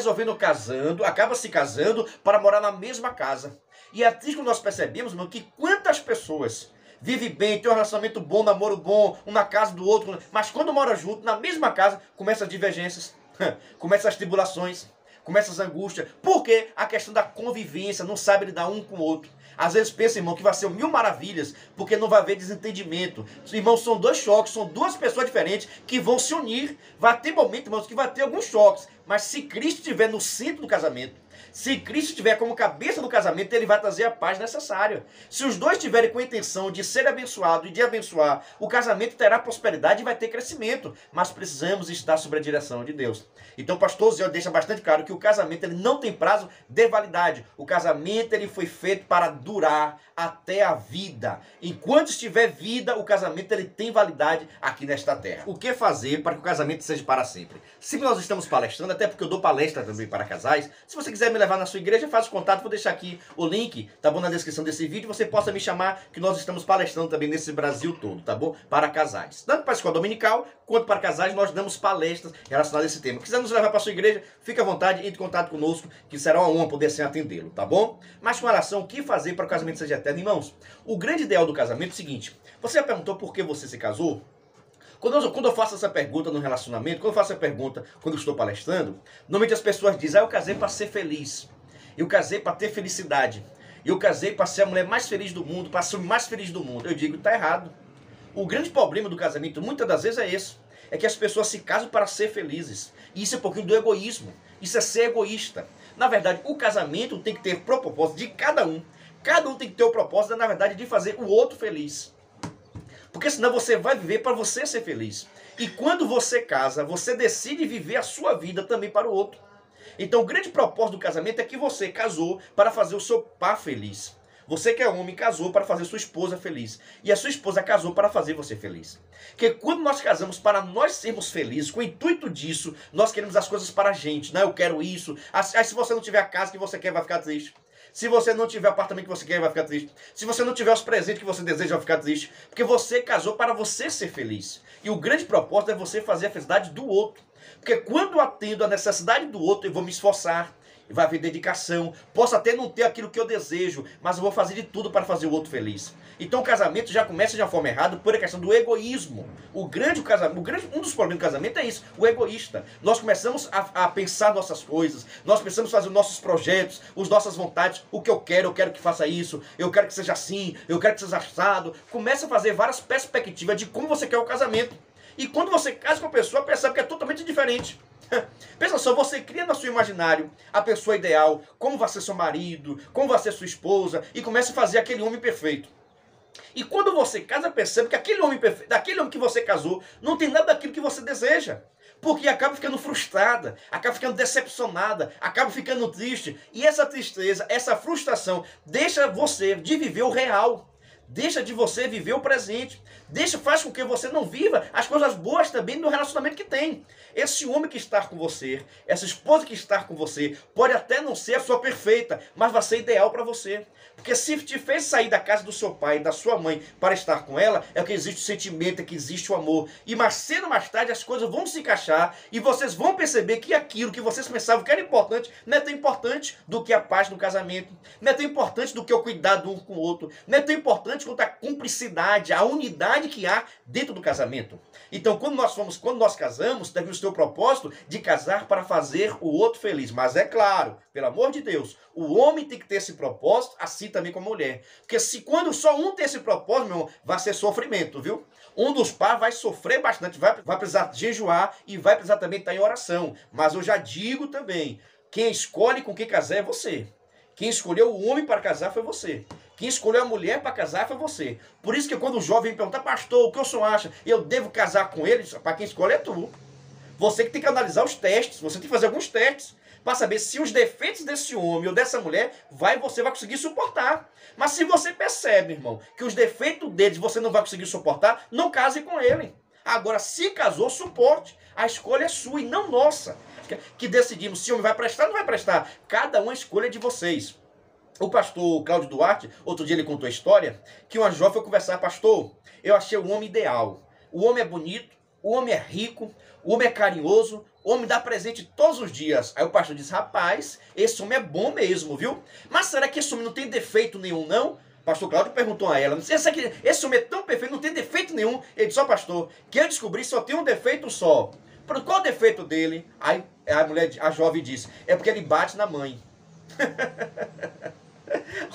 se casando para morar na mesma casa. E é triste quando nós percebemos, irmão, que quantas pessoas vive bem, tem um relacionamento bom, namoro bom, um na casa do outro, mas quando mora junto, na mesma casa, começam as divergências, começam as tribulações, começam as angústias. Por quê? A questão da convivência, não sabe lidar um com o outro. Às vezes pensa, irmão, que vai ser 1000 maravilhas, porque não vai haver desentendimento. Irmãos, são dois choques, são duas pessoas diferentes que vão se unir. Vai ter momentos, irmãos, que vai ter alguns choques, mas se Cristo estiver no centro do casamento, se Cristo estiver como cabeça do casamento, ele vai trazer a paz necessária. Se os dois tiverem com a intenção de ser abençoado e de abençoar, o casamento terá prosperidade e vai ter crescimento. Mas precisamos estar sob a direção de Deus. Então o pastor Zé deixa bastante claro que o casamento ele não tem prazo de validade. O casamento ele foi feito para durar até a vida. Enquanto estiver vida, o casamento ele tem validade aqui nesta terra. O que fazer para que o casamento seja para sempre? Se nós estamos palestrando, até porque eu dou palestra também para casais, se você quiser me levar na sua igreja, faça contato, vou deixar aqui o link, tá bom, na descrição desse vídeo, você possa me chamar, que nós estamos palestrando também nesse Brasil todo, tá bom? Para casais. Tanto para a escola dominical, quanto para casais, nós damos palestras relacionadas a esse tema. Quiser nos levar para a sua igreja, fique à vontade, entre em contato conosco, que será uma honra poder assim atendê-lo, tá bom? Mas com relação, o que fazer para que o casamento seja eterno, irmãos? O grande ideal do casamento é o seguinte, você já perguntou por que você se casou? Quando eu faço essa pergunta no relacionamento, quando eu faço essa pergunta quando eu estou palestrando, normalmente as pessoas dizem, eu casei para ser feliz, eu casei para ter felicidade, eu casei para ser a mulher mais feliz do mundo, para ser o mais feliz do mundo. Eu digo, está errado. O grande problema do casamento, muitas das vezes, é esse. É que as pessoas se casam para ser felizes. E isso é um pouquinho do egoísmo. Isso é ser egoísta. Na verdade, o casamento tem que ter propósito de cada um. Cada um tem que ter o propósito, na verdade, de fazer o outro feliz. Porque senão você vai viver para você ser feliz. E quando você casa, você decide viver a sua vida também para o outro. Então o grande propósito do casamento é que você casou para fazer o seu par feliz. Você que é homem casou para fazer sua esposa feliz. E a sua esposa casou para fazer você feliz. Porque quando nós casamos para nós sermos felizes, com o intuito disso, nós queremos as coisas para a gente. Não, eu quero isso. Aí se você não tiver a casa que você quer, vai ficar triste. Se você não tiver o apartamento que você quer, vai ficar triste. Se você não tiver os presentes que você deseja, vai ficar triste. Porque você casou para você ser feliz. E o grande propósito é você fazer a felicidade do outro. Porque quando eu atendo a necessidade do outro, eu vou me esforçar, vai haver dedicação. Posso até não ter aquilo que eu desejo, mas eu vou fazer de tudo para fazer o outro feliz. Então o casamento já começa de uma forma errada por a questão do egoísmo. Um dos problemas do casamento é isso, o egoísta. Nós começamos a pensar nossas coisas, nós pensamos fazer os nossos projetos, as nossas vontades, o que eu quero que faça isso, eu quero que seja assim, eu quero que seja assado. Começa a fazer várias perspectivas de como você quer o casamento. E quando você casa com a pessoa, percebe que é totalmente diferente. Pensa só, você cria no seu imaginário a pessoa ideal, como vai ser seu marido, como vai ser sua esposa, e começa a fazer aquele homem perfeito. E quando você casa, percebe que aquele homem perfeito, daquele homem que você casou, não tem nada daquilo que você deseja. Porque acaba ficando frustrada, acaba ficando decepcionada, acaba ficando triste. E essa tristeza, essa frustração, deixa você de viver o real. Deixa de você viver o presente. Faz com que você não viva as coisas boas também do relacionamento que tem. Esse homem que está com você, essa esposa que está com você, pode até não ser a sua perfeita, mas vai ser ideal para você. Porque se te fez sair da casa do seu pai e da sua mãe para estar com ela, é que existe o sentimento, é que existe o amor. E mais cedo ou mais tarde as coisas vão se encaixar e vocês vão perceber que aquilo que vocês pensavam que era importante, não é tão importante do que a paz no casamento, não é tão importante do que o cuidado um com o outro, não é tão importante quanto a cumplicidade, a unidade que há dentro do casamento. Então, quando nós casamos, devemos ter o propósito de casar para fazer o outro feliz. Mas é claro, pelo amor de Deus, o homem tem que ter esse propósito, assim também como a mulher. Porque quando só um tem esse propósito, meu irmão, vai ser sofrimento, viu? Um dos pais vai sofrer bastante, vai precisar jejuar e vai precisar também estar em oração. Mas eu já digo também, quem escolhe com quem casar é você. Quem escolheu o homem para casar foi você. Quem escolheu a mulher para casar foi você. Por isso que quando o jovem pergunta, pastor, o que o senhor acha? Eu devo casar com ele? Para quem escolhe é tu. Você que tem que analisar os testes. Você tem que fazer alguns testes para saber se os defeitos desse homem ou dessa mulher você vai conseguir suportar. Mas se você percebe, irmão, que os defeitos deles você não vai conseguir suportar, não case com ele. Agora, se casou, suporte. A escolha é sua e não nossa. Que decidimos se o homem vai prestar ou não vai prestar. Cada uma escolha de vocês. O pastor Cláudio Duarte, outro dia ele contou a história, que uma jovem foi conversar, pastor, eu achei o homem ideal. O homem é bonito, o homem é rico, o homem é carinhoso, o homem dá presente todos os dias. Aí o pastor disse, rapaz, esse homem é bom mesmo, viu? Mas será que esse homem não tem defeito nenhum, não? O pastor Cláudio perguntou a ela, esse homem é tão perfeito, não tem defeito nenhum. Ele disse, ó pastor, que eu descobri só tem um defeito só. Qual o defeito dele? Aí a jovem disse, é porque ele bate na mãe.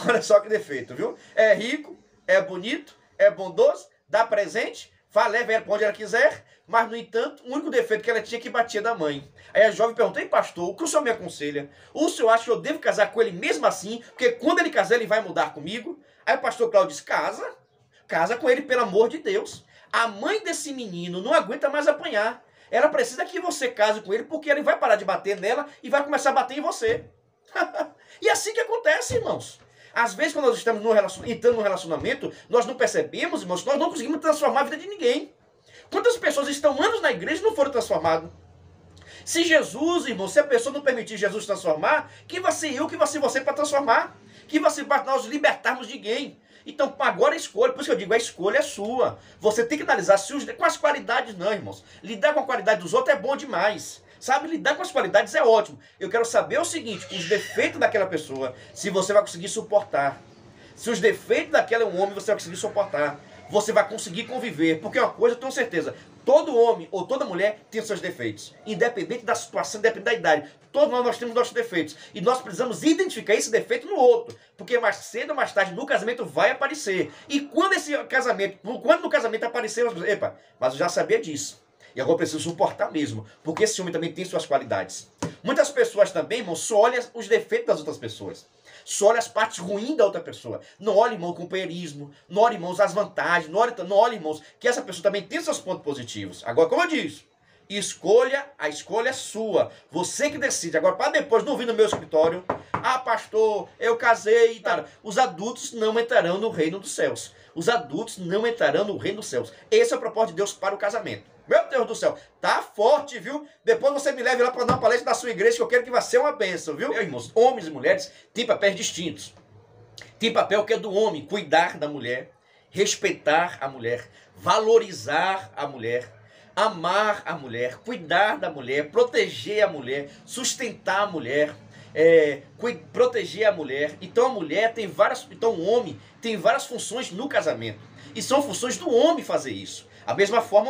Olha só que defeito, viu? É rico, é bonito, é bondoso, dá presente, leva ela para onde ela quiser, mas, no entanto, o único defeito que ela tinha é que batia da mãe. Aí a jovem perguntou, ei pastor, o que o senhor me aconselha? O senhor acha que eu devo casar com ele mesmo assim? Porque quando ele casar, ele vai mudar comigo? Aí o pastor Cláudio disse, casa com ele, pelo amor de Deus. A mãe desse menino não aguenta mais apanhar. Ela precisa que você case com ele, porque ele vai parar de bater nela e vai começar a bater em você. E assim que acontece, irmãos. Às vezes, quando nós estamos entrando no relacionamento, nós não percebemos, irmãos, que nós não conseguimos transformar a vida de ninguém. Quantas pessoas estão anos na igreja e não foram transformadas? Se Jesus, irmão, se a pessoa não permitir Jesus transformar, quem vai ser eu, quem vai ser você para transformar? Quem vai ser para nós libertarmos de ninguém? Então, agora a escolha, por isso que eu digo, a escolha é sua. Você tem que analisar com as qualidades não, irmãos. Lidar com a qualidade dos outros é bom demais. Sabe, lidar com as qualidades é ótimo. Eu quero saber o seguinte, os defeitos daquela pessoa, se você vai conseguir suportar. Se os defeitos daquela é um homem, você vai conseguir suportar. Você vai conseguir conviver. Porque uma coisa eu tenho certeza, todo homem ou toda mulher tem os seus defeitos. Independente da situação, independente da idade. Todos nós temos nossos defeitos. E nós precisamos identificar esse defeito no outro. Porque mais cedo ou mais tarde no casamento vai aparecer. E quando no casamento aparecer, nós vamos dizer, epa, mas eu já sabia disso. E agora eu preciso suportar mesmo, porque esse homem também tem suas qualidades. Muitas pessoas também, irmão, só olham os defeitos das outras pessoas. Só olha as partes ruins da outra pessoa. Não olha, irmão, o companheirismo. Não olha, irmãos, as vantagens. Não olha, irmãos, que essa pessoa também tem seus pontos positivos. Agora, como eu disse, a escolha é sua. Você que decide. Agora, para depois não vir no meu escritório, pastor, eu casei e tal. Os adultos não entrarão no reino dos céus. Os adultos não entrarão no reino dos céus. Esse é o propósito de Deus para o casamento. Meu Deus do céu, tá forte, viu? Depois você me leve lá para dar uma palestra da sua igreja, que eu quero que vai ser uma bênção, viu? Irmãos, homens e mulheres têm papéis distintos. Tem papel que é do homem, cuidar da mulher, respeitar a mulher, valorizar a mulher, amar a mulher, cuidar da mulher, proteger a mulher, sustentar a mulher. proteger a mulher. Então a mulher tem várias, então o homem tem várias funções no casamento. E são funções do homem fazer isso. A mesma forma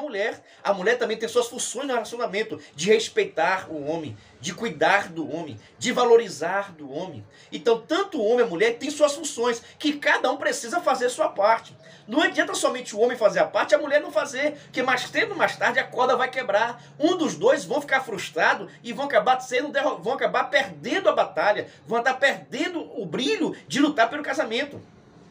a mulher também tem suas funções no relacionamento, de respeitar o homem, de cuidar do homem, de valorizar do homem. Então tanto o homem e a mulher têm suas funções, que cada um precisa fazer a sua parte. Não adianta somente o homem fazer a parte e a mulher não fazer, porque mais cedo ou mais tarde a corda vai quebrar. Um dos dois vão ficar frustrado e vão acabar perdendo a batalha, vão estar perdendo o brilho de lutar pelo casamento.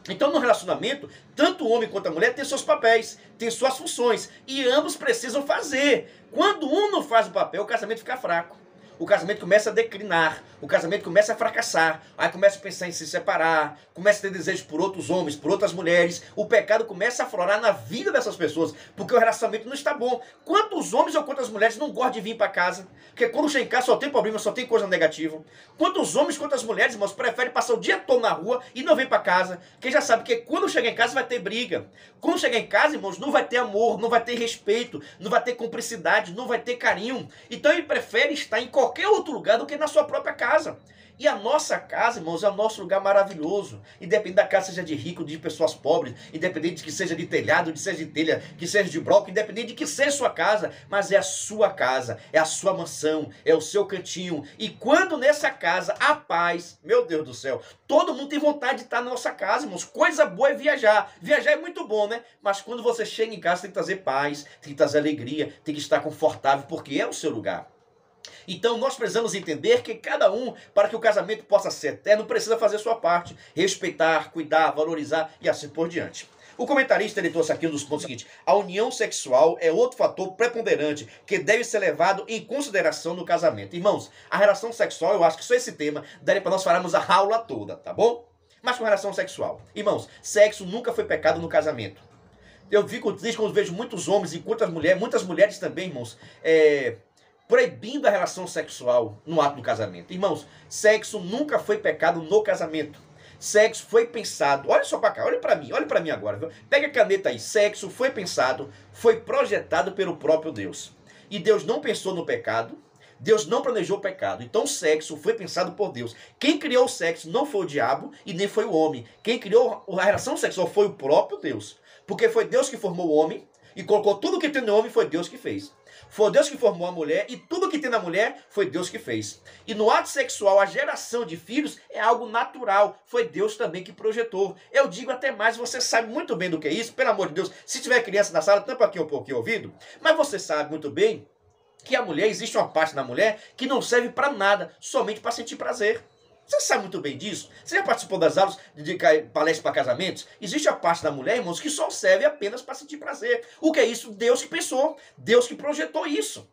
Então no relacionamento, tanto o homem quanto a mulher têm seus papéis, têm suas funções, e ambos precisam fazer. Quando um não faz o papel, o casamento fica fraco. O casamento começa a declinar, o casamento começa a fracassar, aí começa a pensar em se separar, começa a ter desejo por outros homens, por outras mulheres, o pecado começa a aflorar na vida dessas pessoas, porque o relacionamento não está bom. Quantos homens ou quantas mulheres não gostam de vir para casa? Porque quando chega em casa só tem problema, só tem coisa negativa. Quantos homens, quantas mulheres, irmãos, preferem passar o dia todo na rua e não vem para casa? Porque já sabe que quando chegar em casa vai ter briga. Quando chegar em casa, irmãos, não vai ter amor, não vai ter respeito, não vai ter cumplicidade, não vai ter carinho. Então ele prefere estar em qualquer outro lugar do que na sua própria casa. E a nossa casa, irmãos, é o nosso lugar maravilhoso. Independente da casa seja de rico, de pessoas pobres, independente de que seja de telhado, de seja de telha, que seja de bloco, independente de que seja sua casa, mas é a sua casa, é a sua mansão, é o seu cantinho. E quando nessa casa há paz, meu Deus do céu, todo mundo tem vontade de estar na nossa casa, irmãos. Coisa boa é viajar. Viajar é muito bom, né? Mas quando você chega em casa, tem que trazer paz, tem que trazer alegria, tem que estar confortável, porque é o seu lugar. Então nós precisamos entender que cada um, para que o casamento possa ser eterno, precisa fazer sua parte, respeitar, cuidar, valorizar e assim por diante. O comentarista ele trouxe aqui um dos pontos seguintes: a união sexual é outro fator preponderante que deve ser levado em consideração no casamento. Irmãos, a relação sexual, eu acho que só esse tema daria para nós falarmos a aula toda, tá bom? Mas com relação sexual, irmãos, sexo nunca foi pecado no casamento. Eu fico triste quando vejo muitos homens e muitas mulheres também, irmãos, proibindo a relação sexual no ato do casamento. Irmãos, sexo nunca foi pecado no casamento. Sexo foi pensado, olha só para cá, olha para mim agora. Viu? Pega a caneta aí. Sexo foi pensado, foi projetado pelo próprio Deus. E Deus não pensou no pecado, Deus não planejou o pecado. Então o sexo foi pensado por Deus. Quem criou o sexo não foi o diabo e nem foi o homem. Quem criou a relação sexual foi o próprio Deus. Porque foi Deus que formou o homem e colocou tudo que tem no homem, foi Deus que fez. Foi Deus que formou a mulher e tudo que tem na mulher foi Deus que fez. E no ato sexual, a geração de filhos é algo natural. Foi Deus também que projetou. Eu digo até mais, você sabe muito bem do que é isso. Pelo amor de Deus, se tiver criança na sala, tampa aqui um pouquinho o ouvido. Mas você sabe muito bem que a mulher, existe uma parte da mulher que não serve para nada, somente para sentir prazer. Você sabe muito bem disso? Você já participou das aulas de palestras para casamentos? Existe a parte da mulher, irmãos, que só serve apenas para sentir prazer. O que é isso? Deus que pensou, Deus que projetou isso.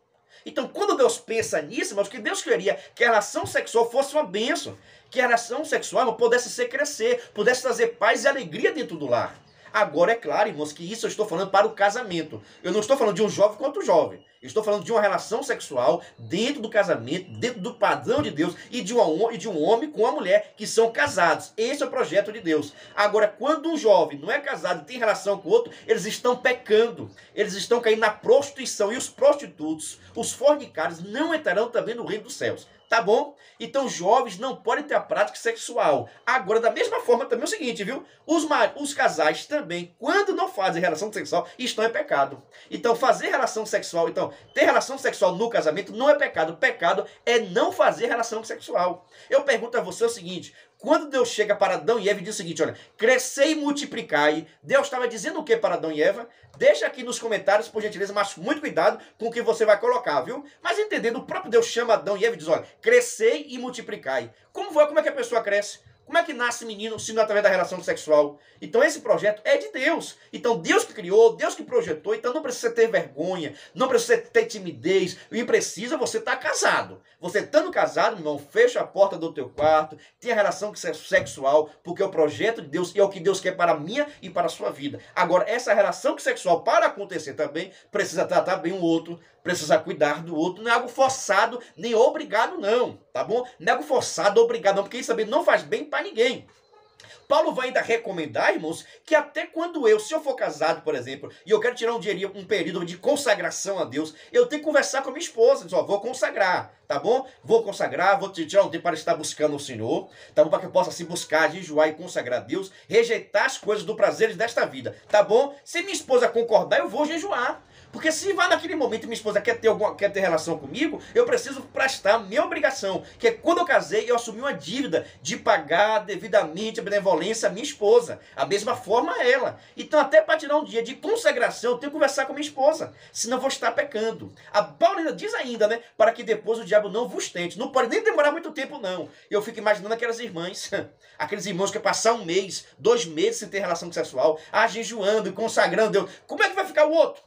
Então, quando Deus pensa nisso, irmãos, que Deus queria que a relação sexual fosse uma bênção, que a relação sexual irmão, pudesse crescer, pudesse trazer paz e alegria dentro do lar. Agora, é claro, irmãos, que isso eu estou falando para o casamento. Eu não estou falando de um jovem contra o jovem. Eu estou falando de uma relação sexual dentro do casamento, dentro do padrão de Deus e de um homem com uma mulher que são casados. Esse é o projeto de Deus. Agora, quando um jovem não é casado e tem relação com o outro, eles estão pecando. Eles estão caindo na prostituição. E os prostitutos, os fornicários, não entrarão também no reino dos céus. Tá bom? Então jovens não podem ter a prática sexual. Agora, da mesma forma, também é o seguinte, viu? Os casais também, quando não fazem relação sexual, estão em pecado. Então, fazer relação sexual, ter relação sexual no casamento não é pecado. Pecado é não fazer relação sexual. Eu pergunto a você o seguinte: quando Deus chega para Adão e Eva e diz o seguinte, olha, crescei e multiplicai, Deus estava dizendo o que para Adão e Eva? Deixa aqui nos comentários, por gentileza, mas muito cuidado com o que você vai colocar, viu? Mas entendendo, o próprio Deus chama Adão e Eva e diz, olha, crescei e multiplicai. Como é que a pessoa cresce? Como é que nasce menino se não através da relação sexual? Então esse projeto é de Deus. Então Deus que criou, Deus que projetou. Então não precisa ter vergonha, não precisa ter timidez. E precisa você estar casado. Você estando casado, meu irmão, fecha a porta do teu quarto, tenha relação sexual, porque é o projeto de Deus e é o que Deus quer para a minha e para a sua vida. Agora, essa relação sexual, para acontecer também, precisa tratar bem o outro, precisa cuidar do outro. Não é algo forçado, nem obrigado não, tá bom? Não é algo forçado, obrigado não, porque isso também não faz bem para ninguém. Paulo vai ainda recomendar, irmãos, que até quando se eu for casado, por exemplo, e eu quero tirar um período de consagração a Deus, eu tenho que conversar com a minha esposa, dizer, ó, vou consagrar, tá bom? Vou consagrar, vou tirar um tempo para estar buscando o Senhor, tá bom? Para que eu possa se buscar, jejuar e consagrar a Deus, rejeitar as coisas do prazer desta vida, tá bom? Se minha esposa concordar, eu vou jejuar. Porque se vai naquele momento e minha esposa quer ter relação comigo, eu preciso prestar a minha obrigação. Que é quando eu casei, eu assumi uma dívida de pagar devidamente a benevolência à minha esposa. A mesma forma ela. Então até para tirar um dia de consagração, eu tenho que conversar com minha esposa. Senão eu vou estar pecando. A Paula diz ainda, né? Para que depois o diabo não vos tente. Não pode nem demorar muito tempo, não. Eu fico imaginando aquelas irmãs. Aqueles irmãos que passar 1 mês, 2 meses sem ter relação sexual. Jejuando e consagrando Deus. Como é que vai ficar o outro?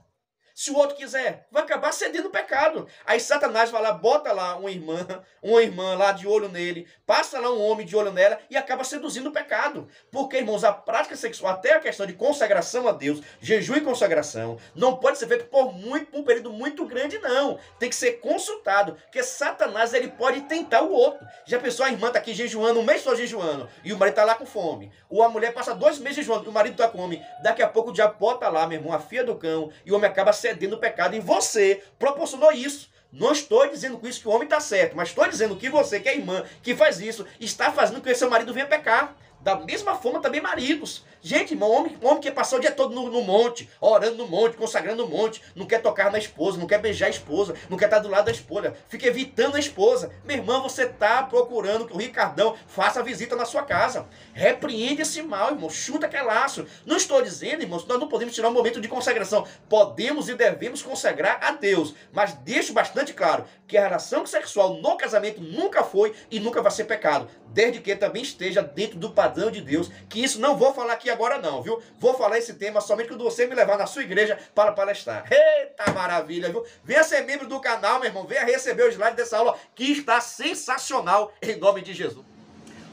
Se o outro quiser, vai acabar cedendo o pecado. Aí Satanás vai lá, bota lá uma irmã lá de olho nele, passa lá um homem de olho nela e acaba seduzindo o pecado. Porque, irmãos, a prática sexual, até a questão de consagração a Deus, jejum e consagração, não pode ser feito por um período muito grande, não. Tem que ser consultado, porque Satanás ele pode tentar o outro. Já pensou, a irmã está aqui jejuando, 1 mês só jejuando, e o marido está lá com fome. Ou a mulher passa 2 meses jejuando, e o marido está com fome. Daqui a pouco o diabo bota lá, meu irmão, a fia do cão, e o homem acaba cedendo o pecado, e você proporcionou isso. Não estou dizendo com isso que o homem está certo, mas estou dizendo que você, que é irmã, que faz isso, está fazendo com que seu marido venha pecar. Da mesma forma também maridos. Gente, irmão, homem que passou o dia todo no monte, orando no monte, consagrando no monte, não quer tocar na esposa, não quer beijar a esposa, não quer estar do lado da esposa, fica evitando a esposa. Meu irmão, você está procurando que o Ricardão faça a visita na sua casa. Repreende esse mal, irmão, chuta aquele laço. Não estou dizendo, irmãos, nós não podemos tirar um momento de consagração. Podemos e devemos consagrar a Deus, mas deixo bastante claro que a relação sexual no casamento nunca foi e nunca vai ser pecado, desde que também esteja dentro do padrão de Deus, que isso não vou falar aqui agora não, viu? Vou falar esse tema somente quando você me levar na sua igreja para palestrar. Eita maravilha, viu? Venha ser membro do canal, meu irmão, venha receber o slide dessa aula que está sensacional, em nome de Jesus.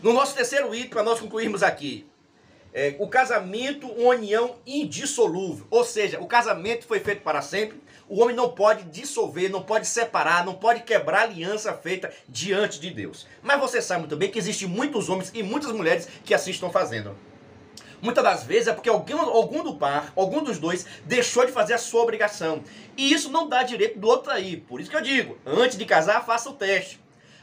No nosso terceiro item, para nós concluirmos aqui, o casamento, uma união indissolúvel, ou seja, o casamento foi feito para sempre, o homem não pode dissolver, não pode separar, não pode quebrar a aliança feita diante de Deus. Mas você sabe muito bem que existem muitos homens e muitas mulheres que assim estão fazendo. Muitas das vezes é porque algum dos dois deixou de fazer a sua obrigação. E isso não dá direito do outro aí. Por isso que eu digo, antes de casar, faça o teste.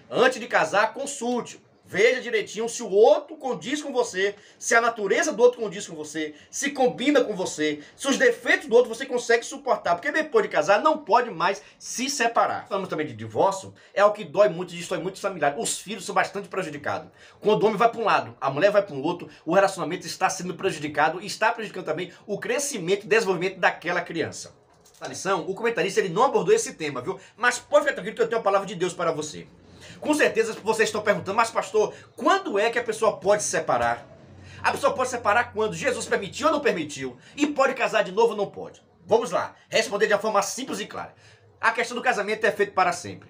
Antes de casar, consulte. Veja direitinho se o outro condiz com você, se a natureza do outro condiz com você, se combina com você, se os defeitos do outro você consegue suportar. Porque depois de casar não pode mais se separar. Falamos também de divórcio, é o que dói muito, destrói muito os familiares. Os filhos são bastante prejudicados. Quando o homem vai para um lado, a mulher vai para um outro, o relacionamento está sendo prejudicado e está prejudicando também o crescimento e desenvolvimento daquela criança. Na lição, o comentarista ele não abordou esse tema, viu? Mas pode ficar tranquilo que eu tenho a palavra de Deus para você. Com certeza vocês estão perguntando, mas pastor, quando é que a pessoa pode se separar? A pessoa pode se separar quando Jesus permitiu ou não permitiu? E pode casar de novo ou não pode? Vamos lá, responder de uma forma simples e clara. A questão do casamento é feita para sempre.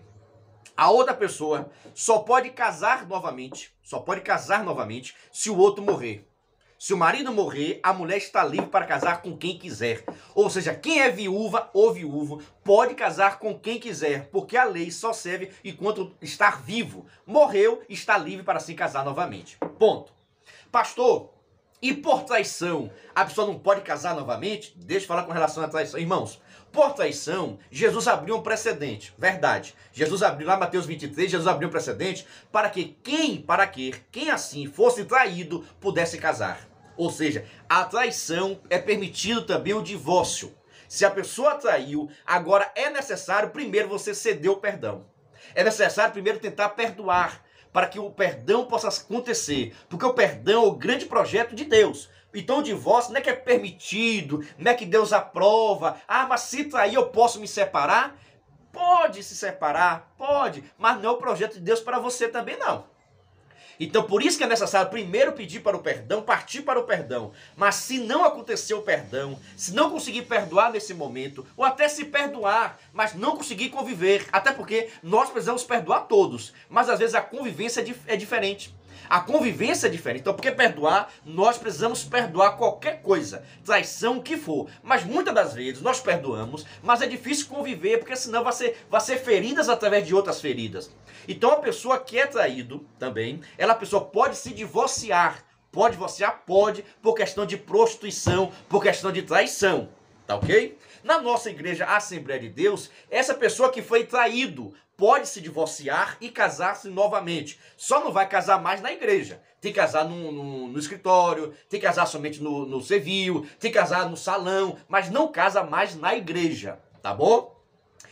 A outra pessoa só pode casar novamente se o outro morrer. Se o marido morrer, a mulher está livre para casar com quem quiser. Ou seja, quem é viúva ou viúvo pode casar com quem quiser, porque a lei só serve enquanto estar vivo. Morreu, está livre para se casar novamente. Ponto. Pastor, e por traição, a pessoa não pode casar novamente? Deixa eu falar com relação à traição. Irmãos, por traição, Jesus abriu um precedente. Verdade. Jesus abriu lá, Mateus 23, Jesus abriu um precedente para que quem assim fosse traído pudesse casar. Ou seja, a traição é permitido também o divórcio. Se a pessoa traiu, agora é necessário primeiro você ceder o perdão. É necessário primeiro tentar perdoar, para que o perdão possa acontecer. Porque o perdão é o grande projeto de Deus. Então o divórcio não é que é permitido, não é que Deus aprova. Ah, mas se trair eu posso me separar? Pode se separar, pode, mas não é o projeto de Deus para você também não. Então por isso que é necessário primeiro pedir para o perdão, partir para o perdão. Mas se não acontecer o perdão, se não conseguir perdoar nesse momento, ou até se perdoar, mas não conseguir conviver, até porque nós precisamos perdoar todos, mas às vezes a convivência é diferente. A convivência é diferente. Então, porque perdoar, nós precisamos perdoar qualquer coisa, traição, o que for. Mas muitas das vezes nós perdoamos, mas é difícil conviver, porque senão vai ser feridas através de outras feridas. Então, a pessoa que é traído também, a pessoa pode se divorciar. Pode divorciar? Pode, por questão de prostituição, por questão de traição, tá ok? Na nossa igreja Assembleia de Deus, essa pessoa que foi traído pode se divorciar e casar-se novamente. Só não vai casar mais na igreja. Tem que casar no escritório, tem que casar somente no civil, tem que casar no salão, mas não casa mais na igreja, tá bom?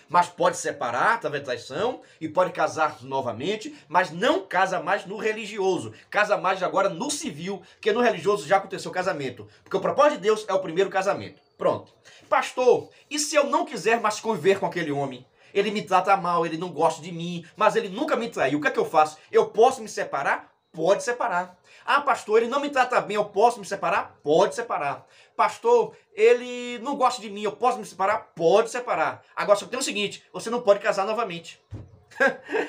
Mas pode separar através da traição e pode casar novamente, mas não casa mais no religioso. Casa mais agora no civil, porque no religioso já aconteceu o casamento. Porque o propósito de Deus é o primeiro casamento. Pronto. Pastor, e se eu não quiser mais conviver com aquele homem? Ele me trata mal, ele não gosta de mim, mas ele nunca me traiu. O que é que eu faço? Eu posso me separar? Pode separar. Ah, pastor, ele não me trata bem, eu posso me separar? Pode separar. Pastor, ele não gosta de mim, eu posso me separar? Pode separar. Agora só tem o seguinte, você não pode casar novamente.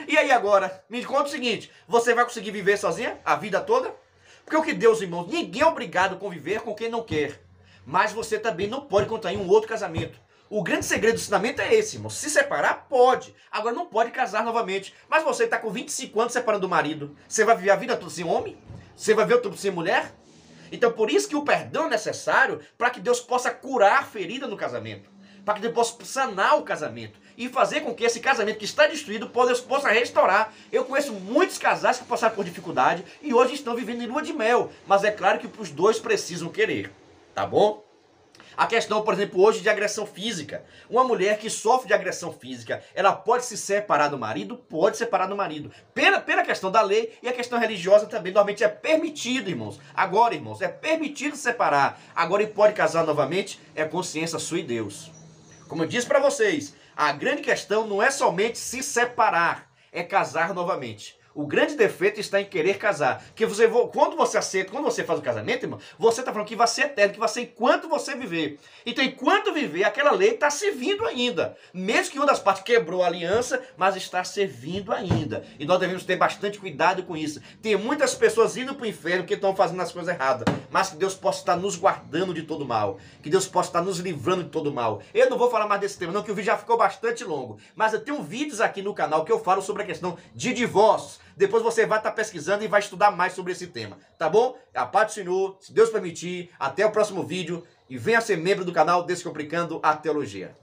E aí agora, me conta o seguinte, você vai conseguir viver sozinha a vida toda? Porque o que Deus, irmãos, ninguém é obrigado a conviver com quem não quer. Mas você também não pode contrair um outro casamento. O grande segredo do ensinamento é esse, irmão. Se separar, pode. Agora não pode casar novamente. Mas você está com 25 anos separando do marido. Você vai viver a vida toda sem homem? Você vai viver tudo sem mulher? Então por isso que o perdão é necessário para que Deus possa curar a ferida no casamento. Para que Deus possa sanar o casamento. E fazer com que esse casamento que está destruído, Deus possa restaurar. Eu conheço muitos casais que passaram por dificuldade e hoje estão vivendo em lua de mel. Mas é claro que os dois precisam querer. Tá bom? A questão, por exemplo, hoje de agressão física. Uma mulher que sofre de agressão física, ela pode se separar do marido? Pode separar do marido. Pela questão da lei e a questão religiosa também, normalmente é permitido, irmãos. Agora, irmãos, é permitido separar. Agora, e pode casar novamente? É consciência sua e Deus. Como eu disse para vocês, a grande questão não é somente se separar, é casar novamente. O grande defeito está em querer casar. Que quando você aceita, quando você faz o casamento, irmão, você está falando que vai ser eterno, que vai ser enquanto você viver. Então, enquanto viver, aquela lei está servindo ainda. Mesmo que uma das partes quebrou a aliança, mas está servindo ainda. E nós devemos ter bastante cuidado com isso. Tem muitas pessoas indo para o inferno que estão fazendo as coisas erradas. Mas que Deus possa estar nos guardando de todo mal. Que Deus possa estar nos livrando de todo mal. Eu não vou falar mais desse tema, não, que o vídeo já ficou bastante longo. Mas eu tenho vídeos aqui no canal que eu falo sobre a questão de divórcios. Depois você vai estar pesquisando e vai estudar mais sobre esse tema, tá bom? A paz do Senhor, se Deus permitir, até o próximo vídeo e venha ser membro do canal Descomplicando a Teologia.